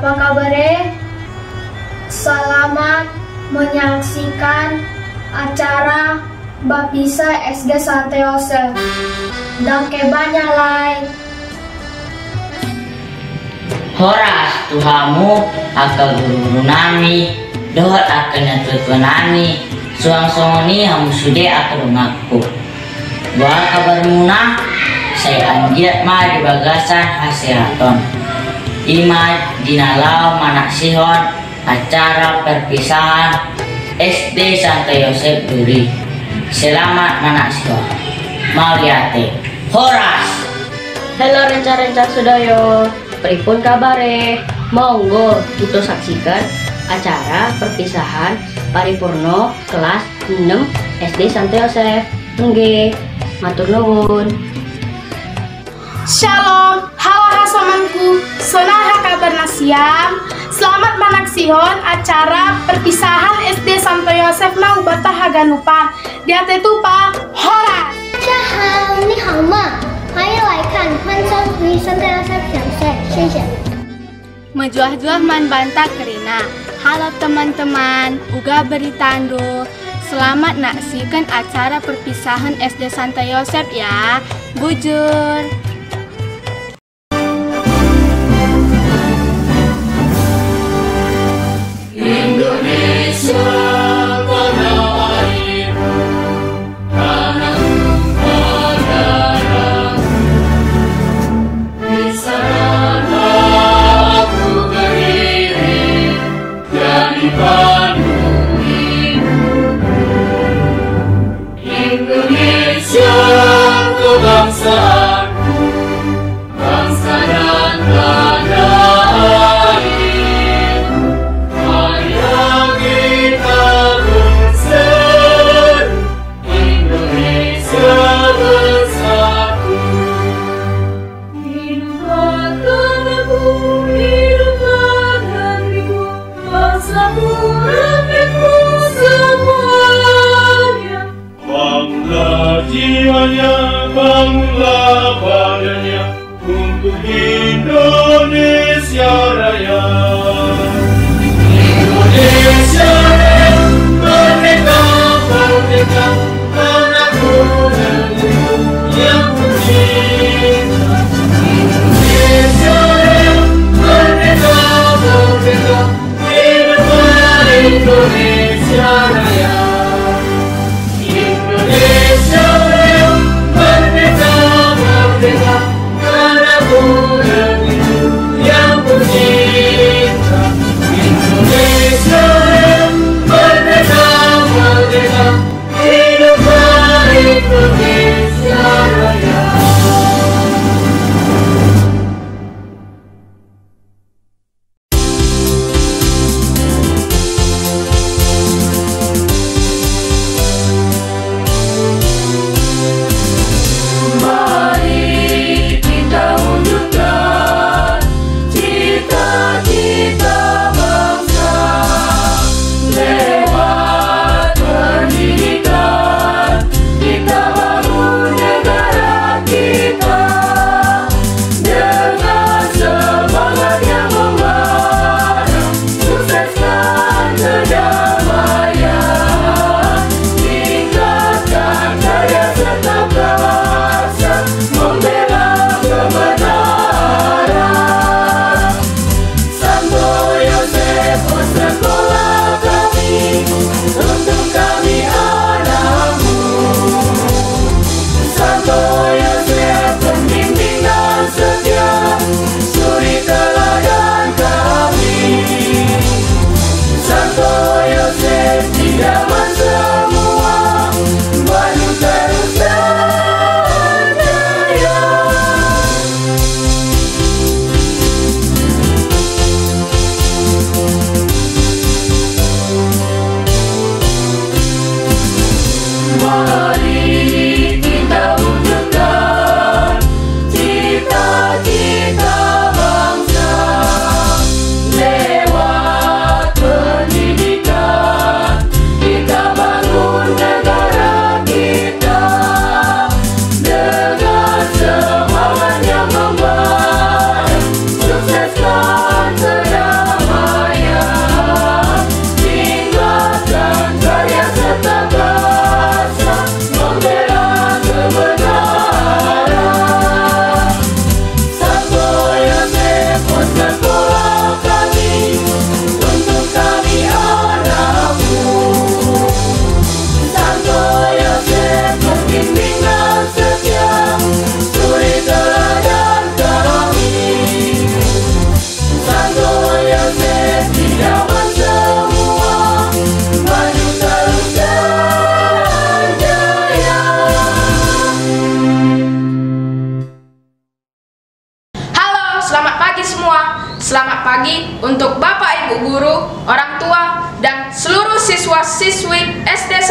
Apa kabar? Selamat menyaksikan acara Bapisa SD Santo Yosef dan kebanyak lain. Horas Tuhamu akan guru nami dohot akan tuan nami suang-suang hamu sude akan ngaku. Buat kabar munah saya anjir ma di bagasan hasiraton. Ima dinalau manak sihon acara perpisahan SD Santo Yosef Duri. Selamat manak sihon. Maliate. Horas. Halo renca-renca sudoyo. Pripun kabare? Monggo kita saksikan acara perpisahan paripurno kelas 6 SD Santo Yosef. Nggih, matur nuwun. Shalom, halo hasamanku, sonaha kabar nasiam. Selamat manaksihon acara perpisahan SD Santo Yosef na ubata haganupan. Dia tetupa horas. 大家好，你好吗？欢迎来看欢送于圣诞老师表现，谢谢。 Menjuah-juah man banta kerina. Halo teman-teman, uga beritando. Selamat naksikan acara perpisahan SD Santo Yosef ya. Bujur. Indonesia tanah airku, tanah tumpah darahku. Di sana aku berdiri dan dipenuhi. Indonesia kebangsaanku, bangsa dan tanah air. Marilah kita berseru, Indonesia bersatu. Hiduplah tanahku, hiduplah negeriku, bangsaku, rakyatku semuanya. Bangunlah jiwanya, bangunlah badannya, untuk Indonesia Raya. Indonesia Raya, merdeka, merdeka, tanahku negeriku yang kucinta. Indonesia Raya, merdeka, merdeka, hiduplah Indonesia Raya. Indonesia Raya, merdeka, merdeka, tanahku negeriku yang kucinta.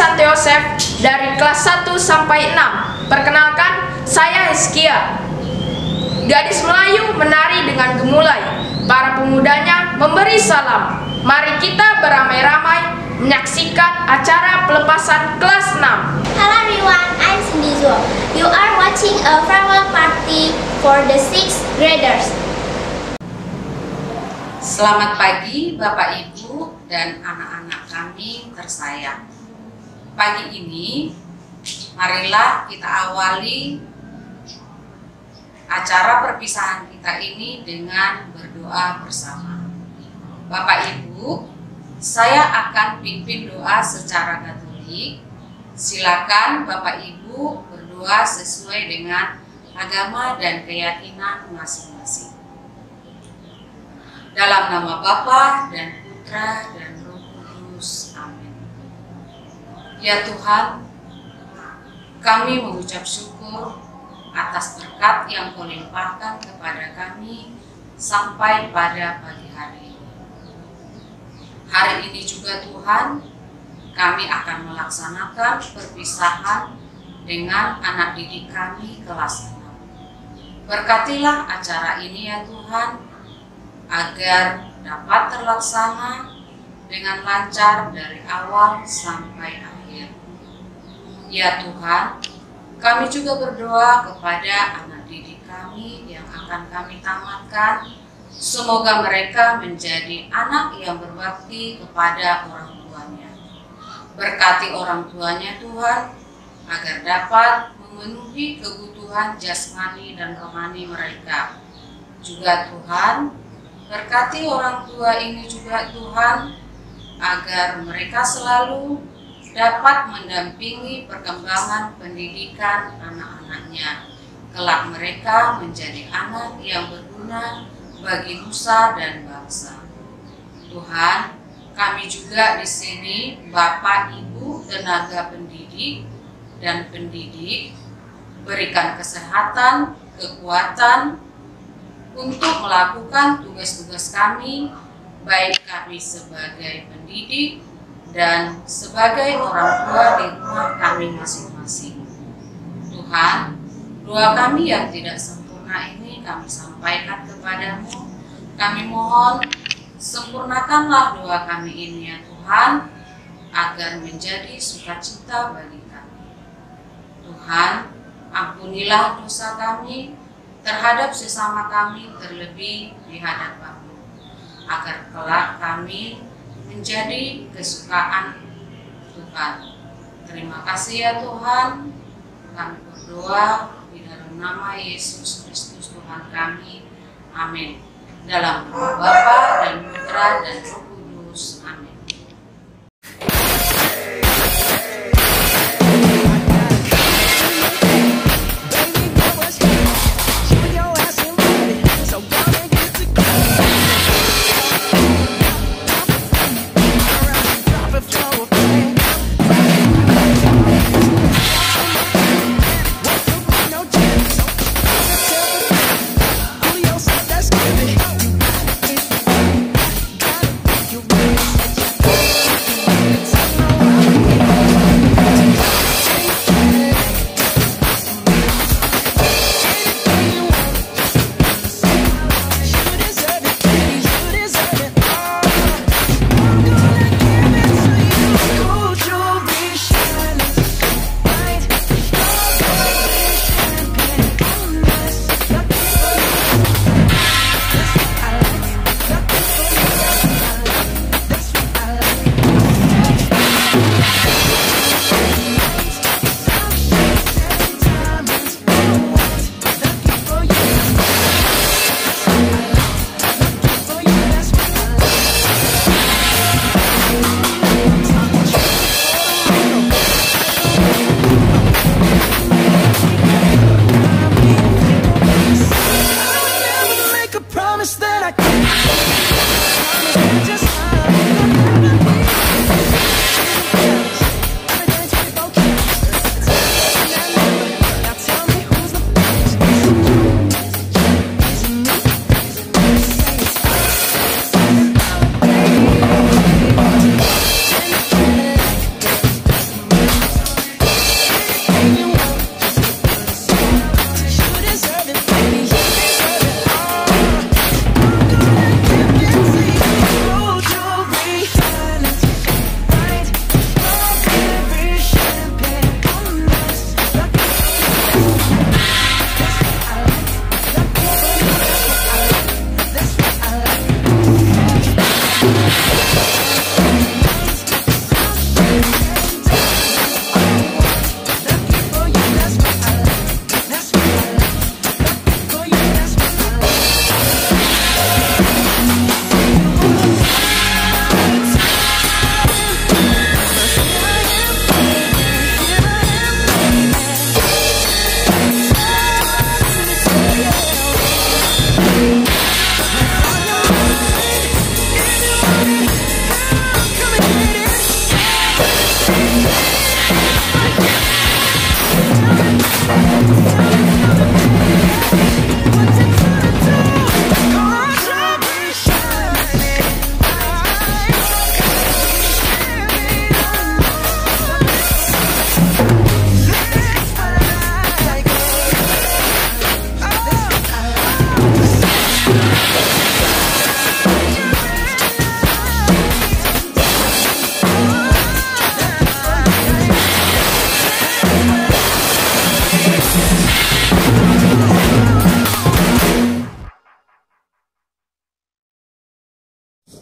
Santo Yosef dari kelas 1 sampai 6. Perkenalkan, saya Hizkia. Gadis Melayu menari dengan gemulai. Para pemudanya memberi salam. Mari kita beramai-ramai menyaksikan acara pelepasan kelas 6. Hello everyone, I'm Sindizo. You are watching a farewell party for the 6th graders. Selamat pagi Bapak Ibu dan anak-anak kami tersayang. Pagi ini, marilah kita awali acara perpisahan kita ini dengan berdoa bersama. Bapak Ibu, saya akan pimpin doa secara Katolik. Silakan Bapak Ibu berdoa sesuai dengan agama dan keyakinan masing-masing. Dalam nama Bapa dan Putra dan Roh Kudus. Amin. Ya Tuhan, kami mengucap syukur atas berkat yang Kau limpahkan kepada kami sampai pada pagi hari ini. Hari ini juga Tuhan, kami akan melaksanakan perpisahan dengan anak didik kami kelas 6. Berkatilah acara ini ya Tuhan, agar dapat terlaksana dengan lancar dari awal sampai akhir. Ya Tuhan, kami juga berdoa kepada anak didik kami yang akan kami tamatkan. Semoga mereka menjadi anak yang berbakti kepada orang tuanya. Berkati orang tuanya Tuhan, agar dapat memenuhi kebutuhan jasmani dan rohani mereka. Juga Tuhan, berkati orang tua ini juga Tuhan, agar mereka selalu dapat mendampingi perkembangan pendidikan anak-anaknya. Kelak mereka menjadi anak yang berguna bagi nusa dan bangsa. Tuhan, kami juga di sini Bapak Ibu tenaga pendidik dan pendidik, berikan kesehatan, kekuatan untuk melakukan tugas-tugas kami, baik kami sebagai pendidik dan sebagai orang tua di rumah kami masing-masing. Tuhan, doa kami yang tidak sempurna ini kami sampaikan kepadamu. Kami mohon, sempurnakanlah doa kami ini ya Tuhan, agar menjadi sukacita bagi kami. Tuhan, ampunilah dosa kami terhadap sesama kami, terlebih di hadapan-Mu, agar kelak kami menjadi kesukaan Tuhan. Terima kasih ya Tuhan, kami berdoa di dalam nama Yesus Kristus Tuhan kami. Amin. Dalam nama Bapa dan Putra dan Roh Kudus. Amin.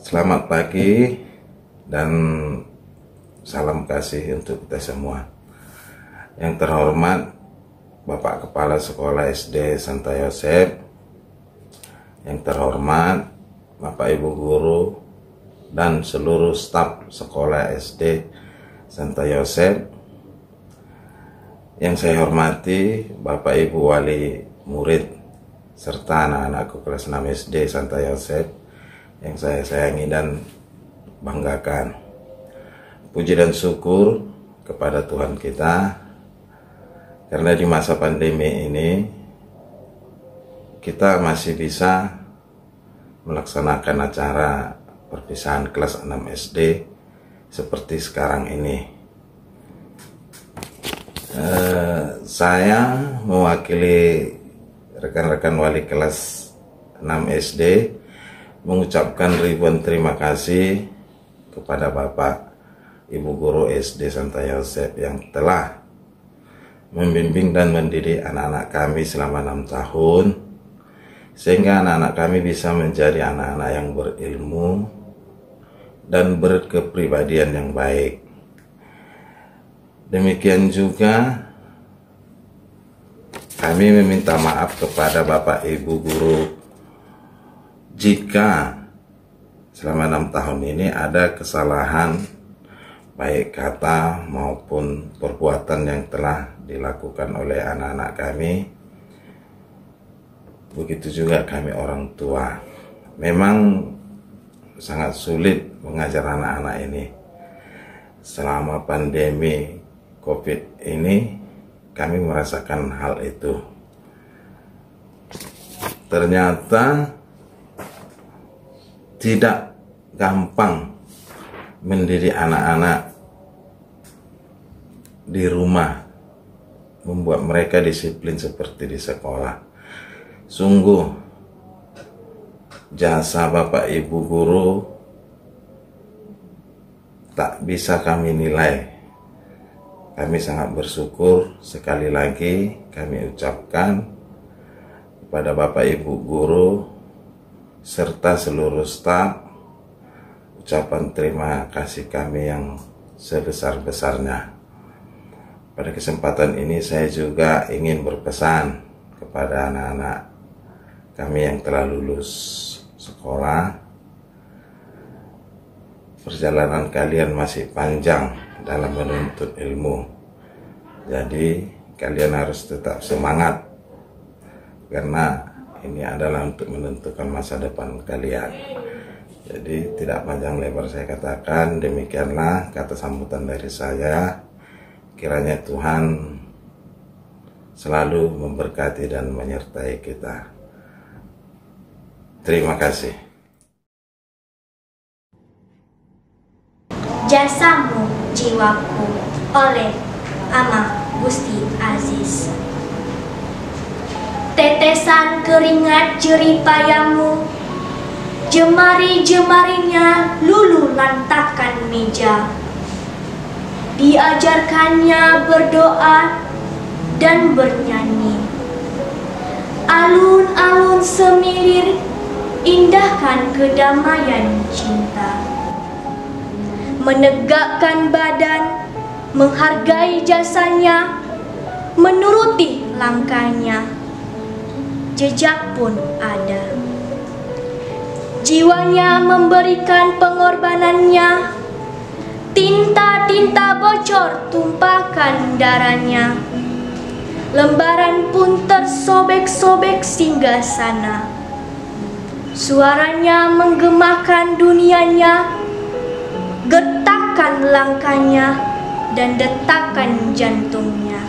Selamat pagi dan salam kasih untuk kita semua. Yang terhormat Bapak Kepala Sekolah SD Santo Yosef, yang terhormat Bapak Ibu Guru dan seluruh staf Sekolah SD Santo Yosef, yang saya hormati Bapak Ibu Wali Murid serta anak-anakku kelas 6 SD Santo Yosef yang saya sayangi dan banggakan. Puji dan syukur kepada Tuhan kita, karena di masa pandemi ini kita masih bisa melaksanakan acara perpisahan kelas 6 SD seperti sekarang ini. Saya mewakili rekan-rekan wali kelas 6 SD mengucapkan ribuan terima kasih kepada Bapak Ibu Guru SD Santo Yosef yang telah membimbing dan mendidik anak-anak kami selama 6 tahun, sehingga anak-anak kami bisa menjadi anak-anak yang berilmu dan berkepribadian yang baik. Demikian juga kami meminta maaf kepada Bapak Ibu Guru jika selama 6 tahun ini ada kesalahan baik kata maupun perbuatan yang telah dilakukan oleh anak-anak kami. Begitu juga kami orang tua. Memang sangat sulit mengajar anak-anak ini. Selama pandemi COVID ini kami merasakan hal itu. Ternyata tidak gampang mendidik anak-anak di rumah, membuat mereka disiplin seperti di sekolah. Sungguh jasa Bapak Ibu Guru tak bisa kami nilai. Kami sangat bersyukur. Sekali lagi kami ucapkan kepada Bapak Ibu Guru serta seluruh staf ucapan terima kasih kami yang sebesar-besarnya. Pada kesempatan ini saya juga ingin berpesan kepada anak-anak kami yang telah lulus sekolah. Perjalanan kalian masih panjang dalam menuntut ilmu. Jadi kalian harus tetap semangat, karena ini adalah untuk menentukan masa depan kalian. Jadi tidak panjang lebar saya katakan, demikianlah kata sambutan dari saya. Kiranya Tuhan selalu memberkati dan menyertai kita. Terima kasih. Jasamu jiwaku oleh Amah Gusti Aziz. Tetesan keringat jeripayamu, jemari-jemarinya lulu lantakan meja. Diajarkannya berdoa dan bernyanyi. Alun-alun semilir indahkan kedamaian cinta. Menegakkan badan, menghargai jasanya, menuruti langkahnya. Jejak pun ada. Jiwanya memberikan pengorbanannya. Tinta-tinta bocor tumpahkan darahnya. Lembaran pun tersobek-sobek singgah sana. Suaranya menggemahkan dunianya. Gertakan langkahnya dan detakan jantungnya.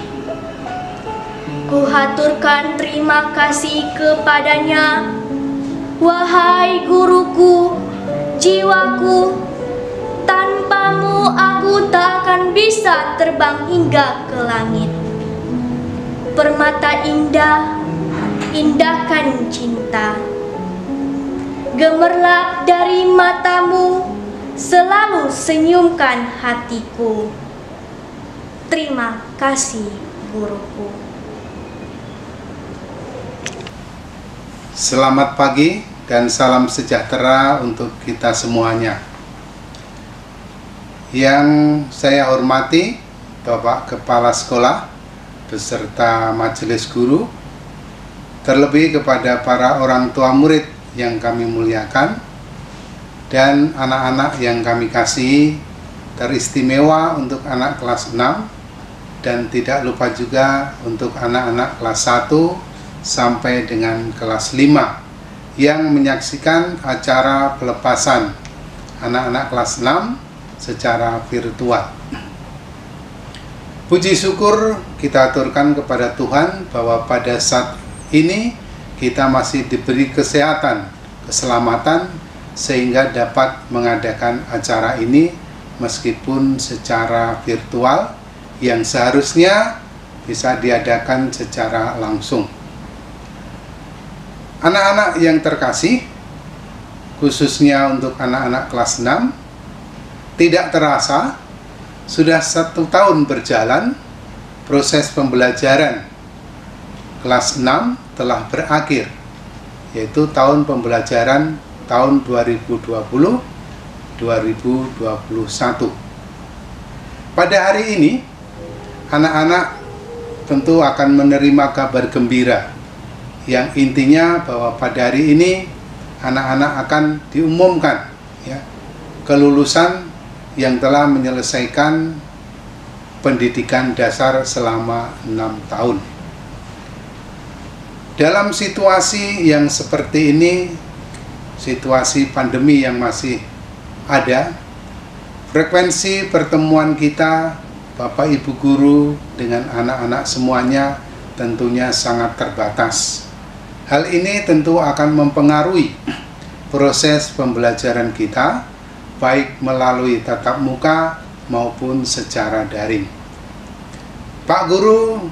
Kuhaturkan terima kasih kepadanya. Wahai guruku, jiwaku, tanpamu aku tak akan bisa terbang hingga ke langit. Permata indah, indahkan cinta. Gemerlap dari matamu, selalu senyumkan hatiku. Terima kasih, guruku. Selamat pagi dan salam sejahtera untuk kita semuanya. Yang saya hormati Bapak Kepala Sekolah beserta majelis guru, terlebih kepada para orang tua murid yang kami muliakan, dan anak-anak yang kami kasihi, teristimewa untuk anak kelas 6, dan tidak lupa juga untuk anak-anak kelas 1 sampai dengan kelas 5 yang menyaksikan acara pelepasan anak-anak kelas 6 secara virtual. Puji syukur kita aturkan kepada Tuhan bahwa pada saat ini kita masih diberi kesehatan, keselamatan, sehingga dapat mengadakan acara ini meskipun secara virtual yang seharusnya bisa diadakan secara langsung. Anak-anak yang terkasih, khususnya untuk anak-anak kelas 6, tidak terasa sudah 1 tahun berjalan, proses pembelajaran kelas 6 telah berakhir, yaitu tahun pembelajaran tahun 2020-2021. Pada hari ini, anak-anak tentu akan menerima kabar gembira, yang intinya bahwa pada hari ini anak-anak akan diumumkan kelulusan yang telah menyelesaikan pendidikan dasar selama 6 tahun. Dalam situasi yang seperti ini, situasi pandemi yang masih ada, frekuensi pertemuan kita, Bapak Ibu guru dengan anak-anak semuanya tentunya sangat terbatas. Hal ini tentu akan mempengaruhi proses pembelajaran kita, baik melalui tatap muka maupun secara daring. Pak Guru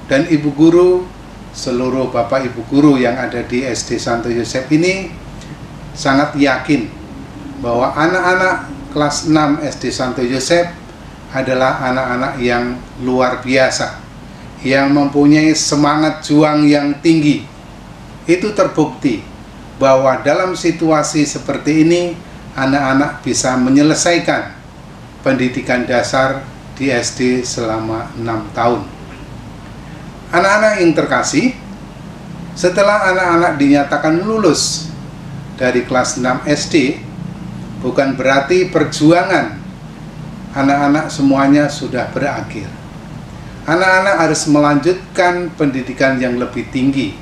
dan Ibu Guru, seluruh Bapak Ibu Guru yang ada di SD Santo Yosef ini sangat yakin bahwa anak-anak kelas 6 SD Santo Yosef adalah anak-anak yang luar biasa, yang mempunyai semangat juang yang tinggi. Itu terbukti bahwa dalam situasi seperti ini anak-anak bisa menyelesaikan pendidikan dasar di SD selama 6 tahun. Anak-anak yang terkasih, setelah anak-anak dinyatakan lulus dari kelas 6 SD, bukan berarti perjuangan anak-anak semuanya sudah berakhir. Anak-anak harus melanjutkan pendidikan yang lebih tinggi,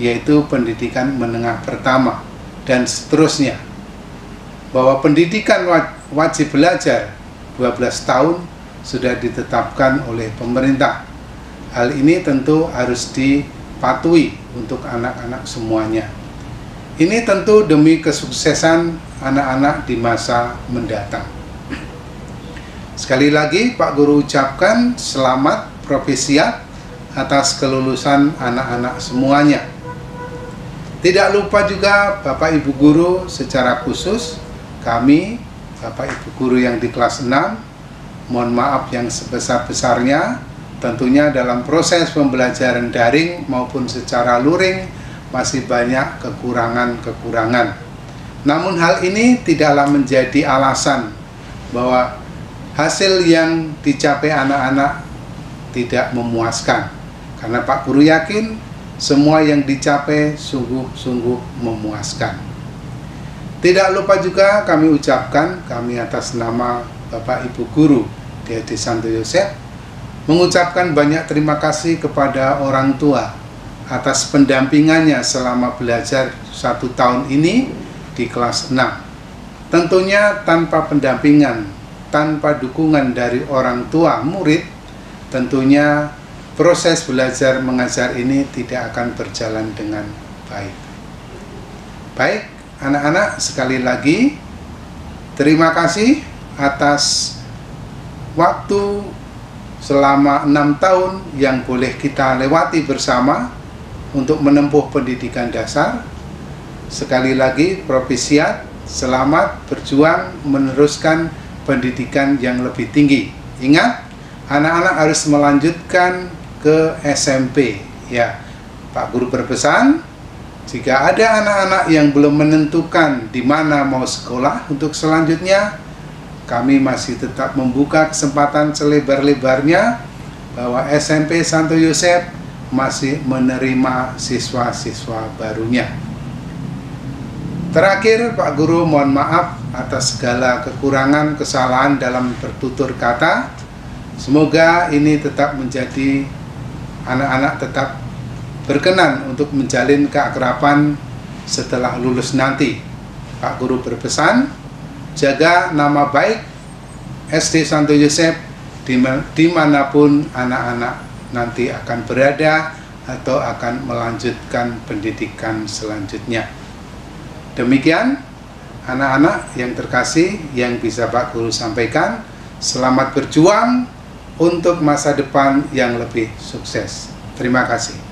yaitu pendidikan menengah pertama dan seterusnya. Bahwa pendidikan wajib belajar 12 tahun sudah ditetapkan oleh pemerintah. Hal ini tentu harus dipatuhi untuk anak-anak semuanya. Ini tentu demi kesuksesan anak-anak di masa mendatang. Sekali lagi Pak Guru ucapkan selamat propesiat atas kelulusan anak-anak semuanya. Tidak lupa juga Bapak Ibu Guru secara khusus, kami Bapak Ibu Guru yang di kelas 6, mohon maaf yang sebesar-besarnya, tentunya dalam proses pembelajaran daring maupun secara luring masih banyak kekurangan-kekurangan. Namun hal ini tidaklah menjadi alasan bahwa hasil yang dicapai anak-anak tidak memuaskan. Karena Pak Guru yakin semua yang dicapai sungguh-sungguh memuaskan. Tidak lupa juga kami ucapkan, kami atas nama Bapak Ibu Guru di SD Santo Yosef, mengucapkan banyak terima kasih kepada orang tua atas pendampingannya selama belajar 1 tahun ini di kelas 6. Tentunya tanpa pendampingan tanpa dukungan dari orang tua murid, tentunya proses belajar mengajar ini tidak akan berjalan dengan baik. Baik, anak-anak, sekali lagi terima kasih atas waktu selama 6 tahun yang boleh kita lewati bersama untuk menempuh pendidikan dasar. Sekali lagi, propisiat, selamat berjuang meneruskan pendidikan yang lebih tinggi. Ingat, anak-anak harus melanjutkan ke SMP. Ya, Pak Guru berpesan, jika ada anak-anak yang belum menentukan di mana mau sekolah untuk selanjutnya, kami masih tetap membuka kesempatan selebar-lebarnya bahwa SMP Santo Yosef masih menerima siswa-siswa barunya. Terakhir, Pak Guru mohon maaf atas segala kekurangan, kesalahan dalam bertutur kata. Semoga ini tetap menjadi anak-anak tetap berkenan untuk menjalin keakraban setelah lulus nanti. Pak Guru berpesan, jaga nama baik SD Santo Yosef dimanapun anak-anak nanti akan berada atau akan melanjutkan pendidikan selanjutnya. Demikian anak-anak yang terkasih yang bisa Pak Guru sampaikan. Selamat berjuang untuk masa depan yang lebih sukses. Terima kasih.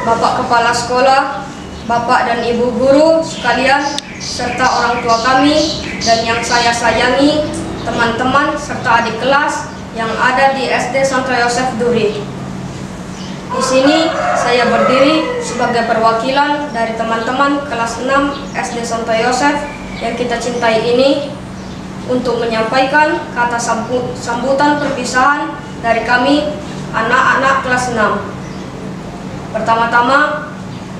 Bapak Kepala Sekolah, Bapak dan Ibu Guru sekalian, serta orang tua kami dan yang saya sayangi, teman-teman serta adik kelas yang ada di SD Santo Yosef Duri. Di sini saya berdiri sebagai perwakilan dari teman-teman kelas 6 SD Santo Yosef yang kita cintai ini untuk menyampaikan kata sambutan perpisahan dari kami anak-anak kelas 6. Pertama-tama,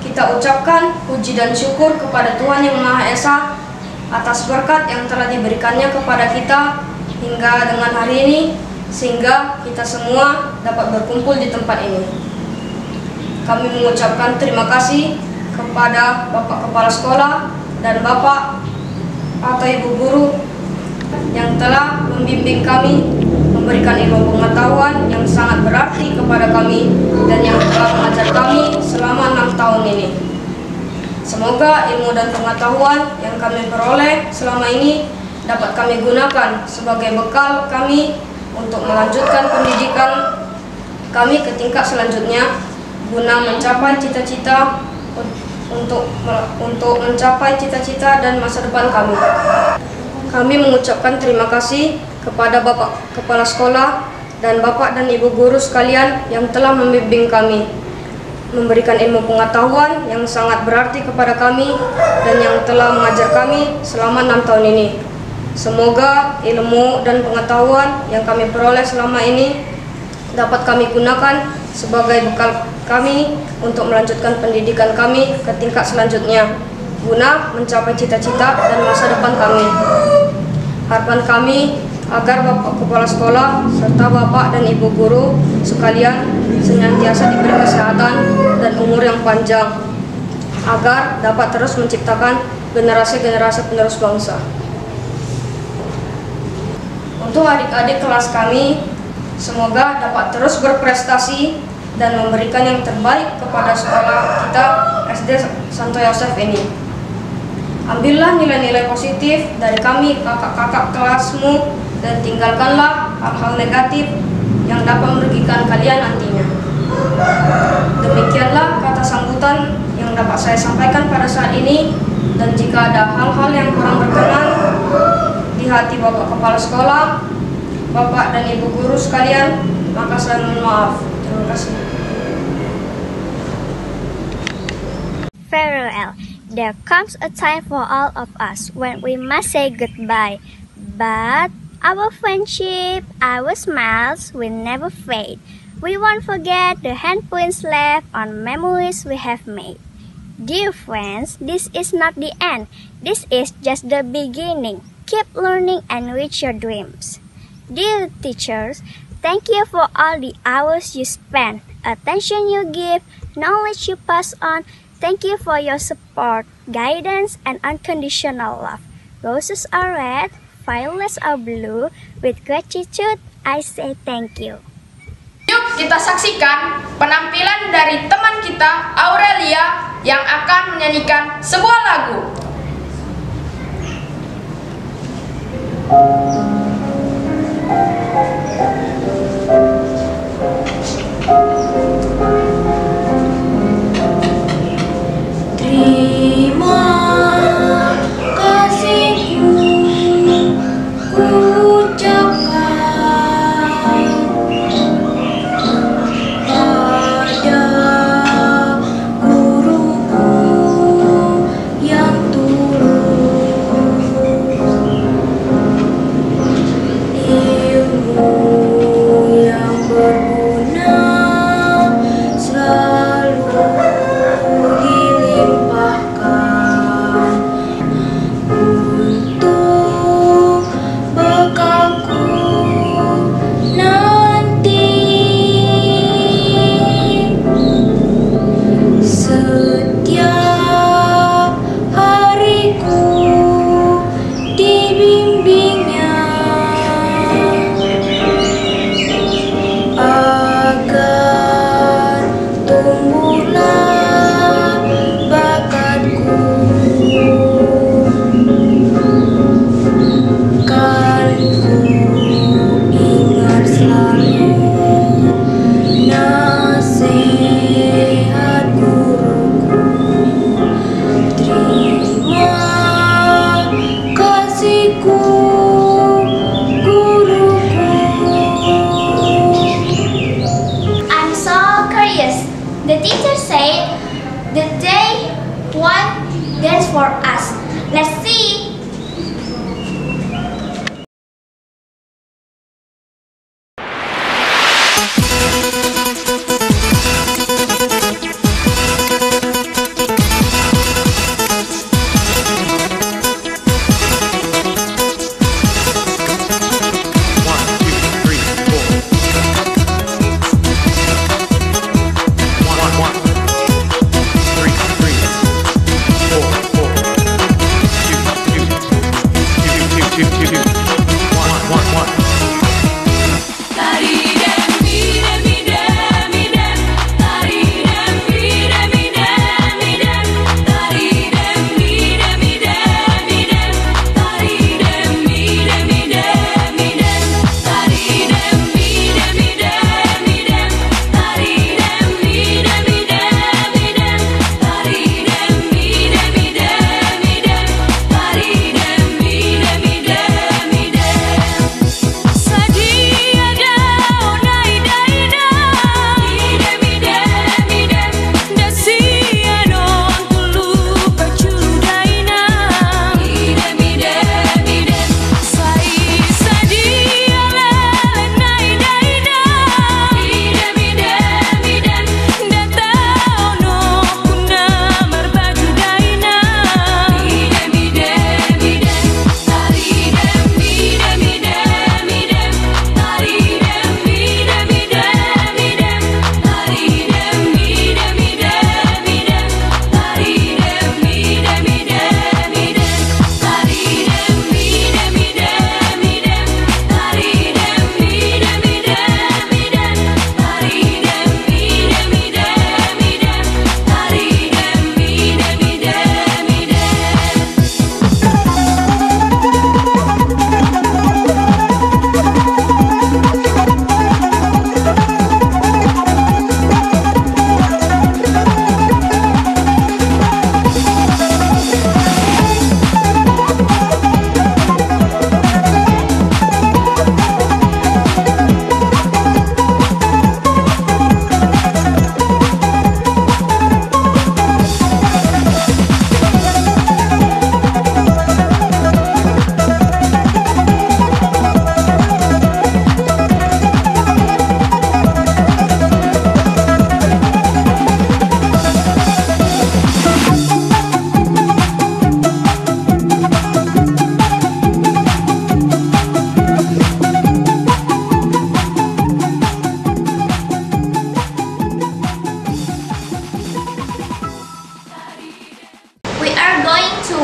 kita ucapkan puji dan syukur kepada Tuhan Yang Maha Esa atas berkat yang telah diberikannya kepada kita hingga dengan hari ini, sehingga kita semua dapat berkumpul di tempat ini. Kami mengucapkan terima kasih kepada Bapak Kepala Sekolah dan Bapak atau Ibu Guru yang telah membimbing kami, memberikan ilmu pengetahuan yang sangat berarti kepada kami dan yang telah mengajar kami selama 6 tahun ini. Semoga ilmu dan pengetahuan yang kami peroleh selama ini dapat kami gunakan sebagai bekal kami untuk melanjutkan pendidikan kami ke tingkat selanjutnya guna mencapai cita-cita untuk mencapai cita-cita dan masa depan kami. Kami mengucapkan terima kasih kepada Bapak Kepala Sekolah dan Bapak dan Ibu Guru sekalian yang telah membimbing kami, memberikan ilmu pengetahuan yang sangat berarti kepada kami dan yang telah mengajar kami selama 6 tahun ini. Semoga ilmu dan pengetahuan yang kami peroleh selama ini dapat kami gunakan sebagai bekal kami untuk melanjutkan pendidikan kami ke tingkat selanjutnya guna mencapai cita-cita dan masa depan kami. Harapan kami agar Bapak Kepala Sekolah serta Bapak dan Ibu Guru sekalian senantiasa diberi kesehatan dan umur yang panjang agar dapat terus menciptakan generasi-generasi penerus bangsa. Untuk adik-adik kelas kami, semoga dapat terus berprestasi dan memberikan yang terbaik kepada sekolah kita SD Santo Yosef ini. Ambillah nilai-nilai positif dari kami kakak-kakak kelasmu dan tinggalkanlah hal-hal negatif yang dapat merugikan kalian nantinya. Demikianlah kata sambutan yang dapat saya sampaikan pada saat ini, dan jika ada hal-hal yang kurang berkenan di hati Bapak Kepala Sekolah, Bapak dan Ibu Guru sekalian, maka saya mohon maaf. Terima kasih. Farewell. There comes a time for all of us when we must say goodbye, but our friendship, our smiles will never fade. We won't forget the handprints left on memories we have made. Dear friends, this is not the end. This is just the beginning. Keep learning and reach your dreams. Dear teachers, thank you for all the hours you spend, attention you give, knowledge you pass on. Thank you for your support, guidance, and unconditional love. Roses are red, violets are blue. With gratitude, I say thank you. Yuk kita saksikan penampilan dari teman kita Aurelia yang akan menyanyikan sebuah lagu. Terima kasihku ucapkan pada guruku yang The day one dance for us. Let's see.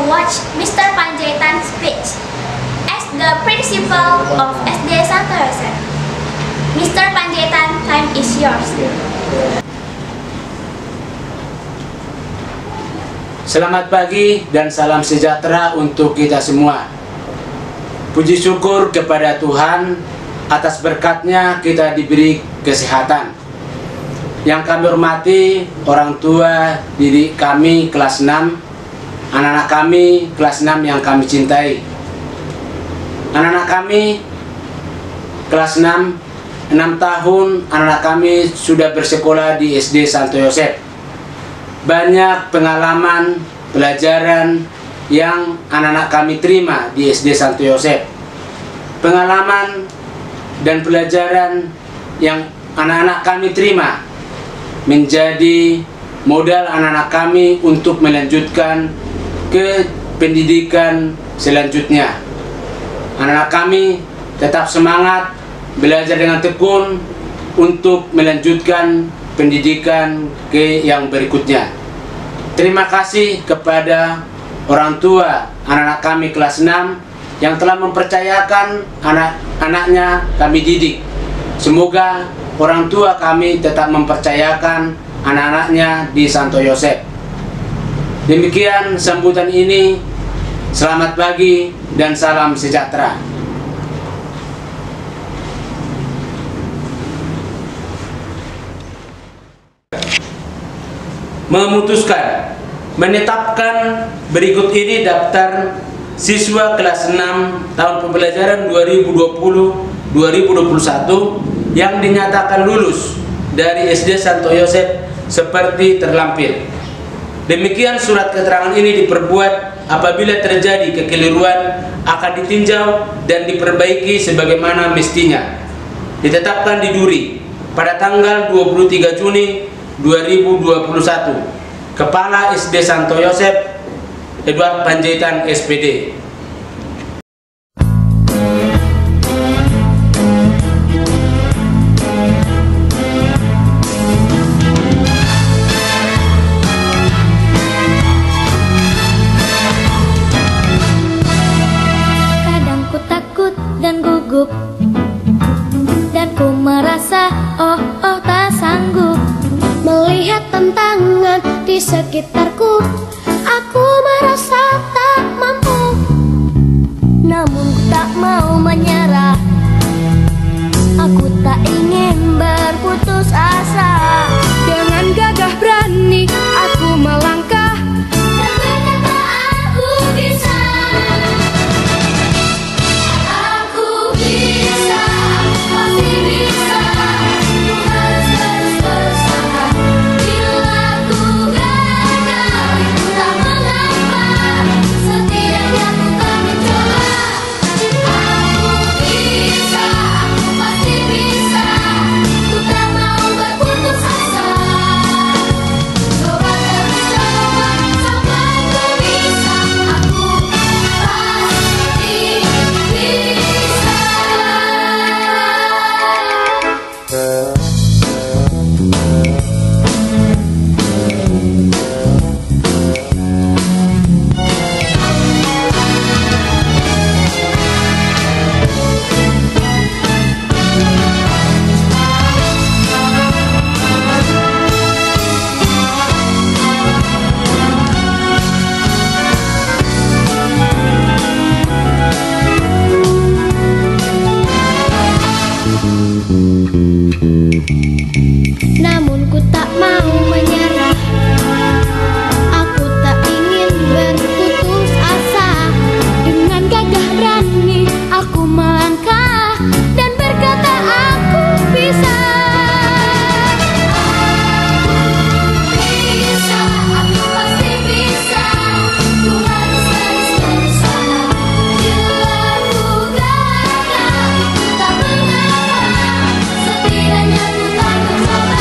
watch Mr. Panjaitan's speech as the principal of SD Santo Yosef. Mr. Panjaitan, time is yours. Selamat pagi dan salam sejahtera untuk kita semua. Puji syukur kepada Tuhan atas berkatnya kita diberi kesehatan. Yang kami hormati orang tua didik kami kelas 6, anak-anak kami kelas 6 yang kami cintai. Anak-anak kami kelas 6 tahun, anak-anak kami sudah bersekolah di SD Santo Yosef. Banyak pengalaman, pelajaran yang anak-anak kami terima di SD Santo Yosef. Pengalaman dan pelajaran yang anak-anak kami terima menjadi modal anak-anak kami untuk melanjutkan ke pendidikan selanjutnya. Anak-anak kami tetap semangat belajar dengan tekun untuk melanjutkan pendidikan ke yang berikutnya. Terima kasih kepada orang tua anak-anak kami kelas 6 yang telah mempercayakan anak-anaknya kami didik. Semoga orang tua kami tetap mempercayakan anak-anaknya di Santo Yosef. Demikian sambutan ini. Selamat pagi dan salam sejahtera. Memutuskan menetapkan berikut ini daftar siswa kelas 6 tahun pembelajaran 2020-2021 yang dinyatakan lulus dari SD Santo Yosef seperti terlampir. Demikian surat keterangan ini diperbuat apabila terjadi kekeliruan akan ditinjau dan diperbaiki sebagaimana mestinya. Ditetapkan di Duri pada tanggal 23 Juni 2021. Kepala SD Santo Yosef Edward Panjaitan SPD. Kadang ku takut dan gugup, dan ku merasa oh tak sanggup melihat tantangan di sekitarku. Aku merasa tak mampu, namun ku tak mau menyerah. Aku tak ingin berputus asa. Dengan gagah berani aku melangkah dan berkata aku bisa. Aku bisa, pasti bisa. Ku harus terus berusaha. Bila ku gagal, tak mengapa. Setidaknya ku kan mencoba. Aku bisa, aku pasti bisa. Ku tak mau berputus asa. Coba terus coba sampai ku bisa. Aku pasti bisa. Namun ku tak mau menyerah. Aku tak ingin berputus asa. Dengan gagah berani aku melangkah dan berkata aku bisa. Aku bisa, aku pasti bisa. Ku harus terus berusaha. Bila ku gagal, tak mengapa. Setidaknya ku kan mencoba.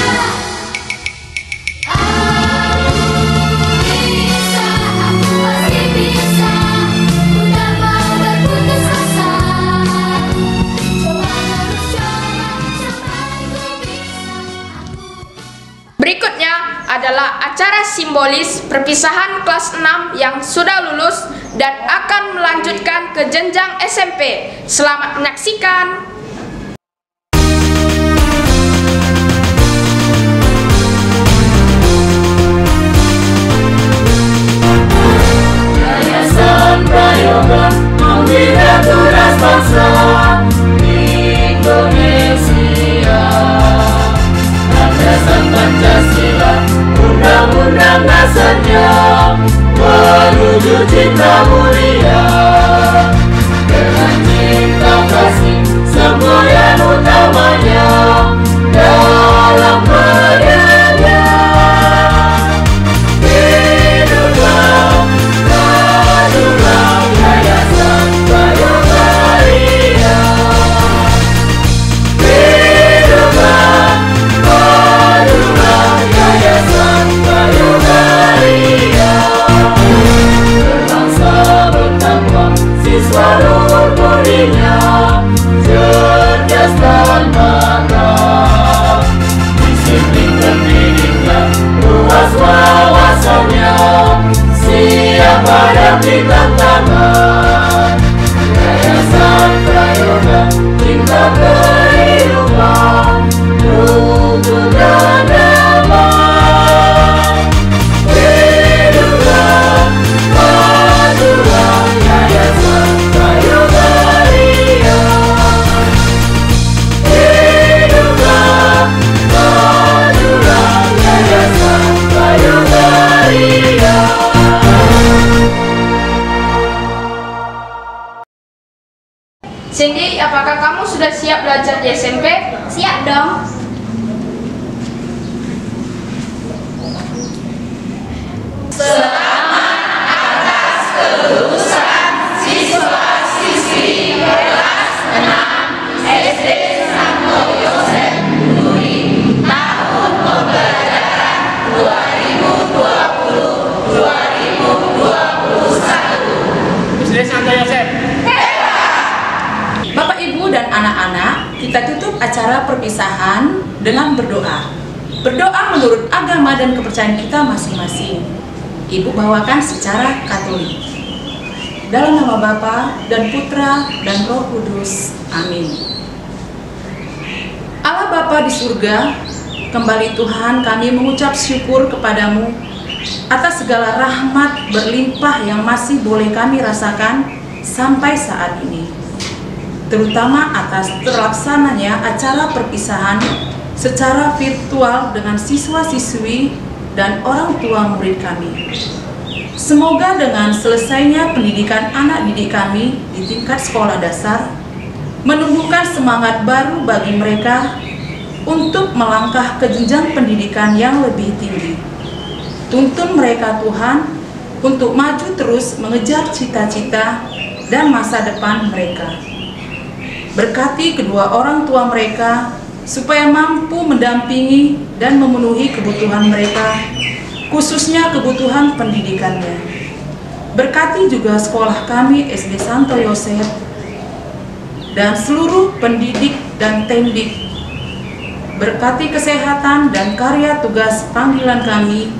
Berikutnya adalah acara simbolis perpisahan kelas 6 yang sudah lulus dan akan melanjutkan ke jenjang SMP. Selamat menyaksikan. Yayasan Prayoga Membina Tugas Bangsa Indonesia. Landasan Pancasila, Undang-Undang dasarnya menuju cinta mulia. Dengan cinta kasih semboyan utamanya dalam karyanya. Hiduplah, majulah Yayasan Prayoga Ria. Hiduplah, majulah Yayasan Prayoga Ria. Berbangsa bertakwa, siswa luhur budinya, cerdas dan mantap. Disiplin terdidiknya, luas wawasannya, siap hadapi tantangan. Yayasan Prayoga, cinta kehidupan, rukun dan damai. Hiduplah, majulah Yayasan Prayoga Ria. Hiduplah, majulah Yayasan Prayoga Ria. Cindy, apakah kamu sudah siap belajar di SMP? Siap dong. acara perpisahan dengan berdoa. Berdoa menurut agama dan kepercayaan kita masing-masing. Ibu bawakan secara Katolik. Dalam nama Bapa dan Putra dan Roh Kudus. Amin. Allah Bapa di surga, kembali Tuhan kami mengucap syukur kepadamu atas segala rahmat berlimpah yang masih boleh kami rasakan sampai saat ini. Terutama atas terlaksananya acara perpisahan secara virtual dengan siswa-siswi dan orang tua murid kami. Semoga dengan selesainya pendidikan anak didik kami di tingkat sekolah dasar, menumbuhkan semangat baru bagi mereka untuk melangkah ke jenjang pendidikan yang lebih tinggi. Tuntun mereka Tuhan untuk maju terus mengejar cita-cita dan masa depan mereka. Berkati kedua orang tua mereka supaya mampu mendampingi dan memenuhi kebutuhan mereka, khususnya kebutuhan pendidikannya. Berkati juga sekolah kami SD Santo Yosef dan seluruh pendidik dan tendik. Berkati kesehatan dan karya tugas panggilan kami,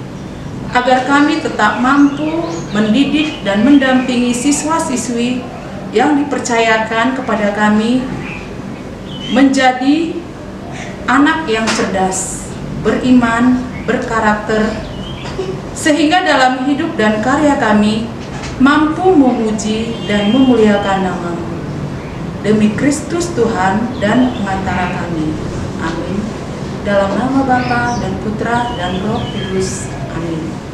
agar kami tetap mampu mendidik dan mendampingi siswa-siswi yang dipercayakan kepada kami menjadi anak yang cerdas, beriman, berkarakter, sehingga dalam hidup dan karya kami mampu memuji dan memuliakan nama-Mu. Demi Kristus Tuhan dan pengantara kami. Amin. Dalam nama Bapa dan Putra dan Roh Kudus. Amin.